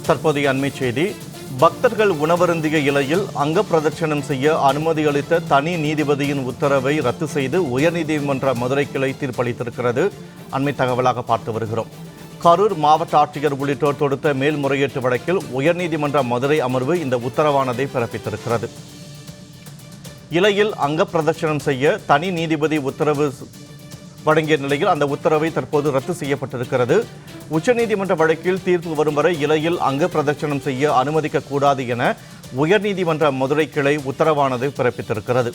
தற்போதைய அண்மை செய்தி. பக்தர்கள் உணவருந்திய இலையில் அங்க பிரதட்சணம் செய்ய அனுமதி அளித்த தனி நீதிபதியின் உத்தரவை ரத்து செய்து உயர்நீதிமன்ற மதுரை கிளை தீர்ப்பளித்திருக்கிறது. அண்மை தகவலாக பார்த்து வருகிறோம். கரூர் மாவட்ட ஆட்சியர் உள்ளிட்டோர் தொடுத்த மேல்முறையீட்டு வழக்கில் உயர்நீதிமன்ற மதுரை அமர்வு இந்த உத்தரவானதை பிறப்பித்திருக்கிறது. இலையில் அங்க பிரதட்சணம் செய்ய தனி நீதிபதி உத்தரவு வழங்கிய நிலையில் அந்த உத்தரவை தற்போது ரத்து செய்யப்பட்டிருக்கிறது. உச்சநீதிமன்ற வழக்கில் தீர்ப்பு வரும் வரை இலையில் அங்க பிரதட்சணம் செய்ய அனுமதிக்கக்கூடாது என உயர்நீதிமன்ற மதுரை கிளை உத்தரவானது பிறப்பித்திருக்கிறது.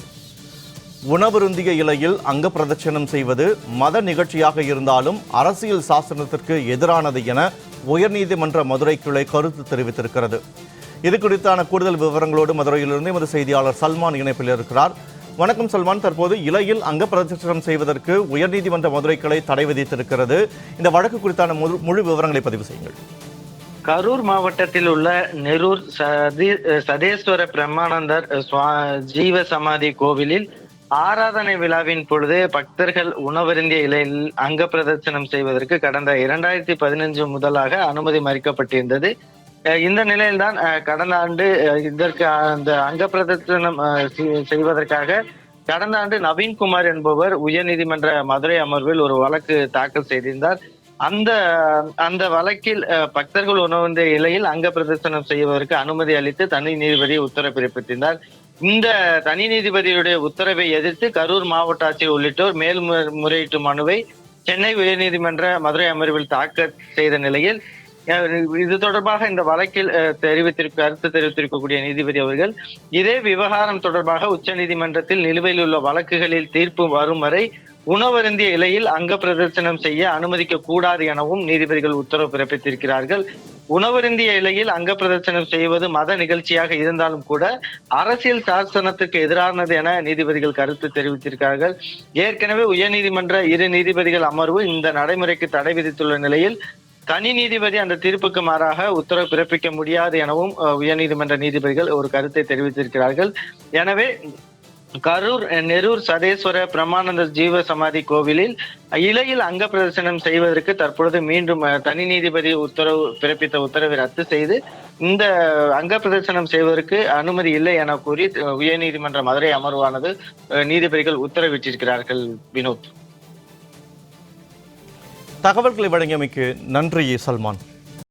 உணவருந்திய இலையில் அங்க பிரதட்சணம் செய்வது மத நிகழ்ச்சியாக இருந்தாலும் அரசியல் சாசனத்திற்கு எதிரானது என உயர்நீதிமன்ற மதுரை கிளை கருத்து தெரிவித்திருக்கிறது. இது குறித்தான கூடுதல் விவரங்களோடு மதுரையிலிருந்து எமது செய்தியாளர் சல்மான் இணைப்பில் இருக்கிறார். வணக்கம் சல்மான். தற்போது இலையில் அங்க பிரதட்சணம் செய்வதற்கு உயர்நீதிமன்ற மதுரை கிளை தடை விதித்திருக்கிறது. இந்த வழக்கு குறித்தான முழு விவரங்களை பதிவு செய்யுங்கள். கரூர் மாவட்டத்தில் உள்ள நெரூர் சதேஸ்வர பிரம்மானந்தர் ஜீவ சமாதி கோவிலில் ஆராதனை விழாவின் பொழுது பக்தர்கள் உணவருந்திய இலையில் அங்க பிரதட்சணம் செய்வதற்கு கடந்த 2015 முதலாக அனுமதி மறுக்கப்பட்டிருந்தது. இந்த நிலையில்தான் கடந்த ஆண்டு இதற்கு அந்த அங்க பிரதட்சணம் செய்வதற்காக கடந்த ஆண்டு நவீன்குமார் என்பவர் உயர்நீதிமன்ற மதுரை அமர்வில் ஒரு வழக்கு தாக்கல் செய்திருந்தார். அந்த வழக்கில் பக்தர்கள் உணவருந்திய இலையில் அங்க பிரதட்சணம் செய்வதற்கு அனுமதி அளித்து தனி நீதிபதி உத்தரவு பிறப்பித்திருந்தார். இந்த தனி நீதிபதியுடைய உத்தரவை எதிர்த்து கரூர் மாவட்ட ஆட்சியர் உள்ளிட்டோர் மேல்முறையீட்டு மனுவை சென்னை உயர்நீதிமன்ற மதுரை அமர்வில் தாக்கல் செய்த நிலையில் இது தொடர்பாக இந்த வழக்கில் கருத்து தெரிவித்திருக்கக்கூடிய நீதிபதி அவர்கள் இதே விவகாரம் தொடர்பாக உச்ச நீதிமன்றத்தில் நிலுவையில் உள்ள வழக்குகளில் தீர்ப்பு வரும் வரை உணவருந்திய இலையில் அங்க பிரதர்சனம் செய்ய அனுமதிக்க கூடாது எனவும் நீதிபதிகள் உத்தரவு பிறப்பித்திருக்கிறார்கள். உணவருந்திய இலையில் அங்க பிரதர்சனம் செய்வது மத நிகழ்ச்சியாக இருந்தாலும் கூட அரசியல் சாசனத்துக்கு எதிரானது என நீதிபதிகள் கருத்து தெரிவித்திருக்கிறார்கள். ஏற்கனவே உயர்நீதிமன்ற 2 நீதிபதிகள் அமர்வு இந்த நடைமுறைக்கு தடை விதித்துள்ள நிலையில் தனி நீதிபதி அந்த தீர்ப்புக்கு மாறாக உத்தரவு பிறப்பிக்க முடியாது எனவும் உயர்நீதிமன்ற நீதிபதிகள் ஒரு கருத்தை தெரிவித்திருக்கிறார்கள். எனவே கரூர் நெரூர் சதேஸ்வர பிரம்மானந்தர் ஜீவ சமாதி கோவிலில் இலையில் அங்க பிரதர்சனம் செய்வதற்கு தற்பொழுது மீண்டும் தனி நீதிபதி பிறப்பித்த உத்தரவை ரத்து செய்து இந்த அங்க பிரதர்சனம் செய்வதற்கு அனுமதி இல்லை என கூறி உயர்நீதிமன்ற மதுரை அமர்வானது நீதிபதிகள் உத்தரவிட்டிருக்கிறார்கள். வினோத், தகவல்களை வழங்கியமைக்கு நன்றி சல்மான்.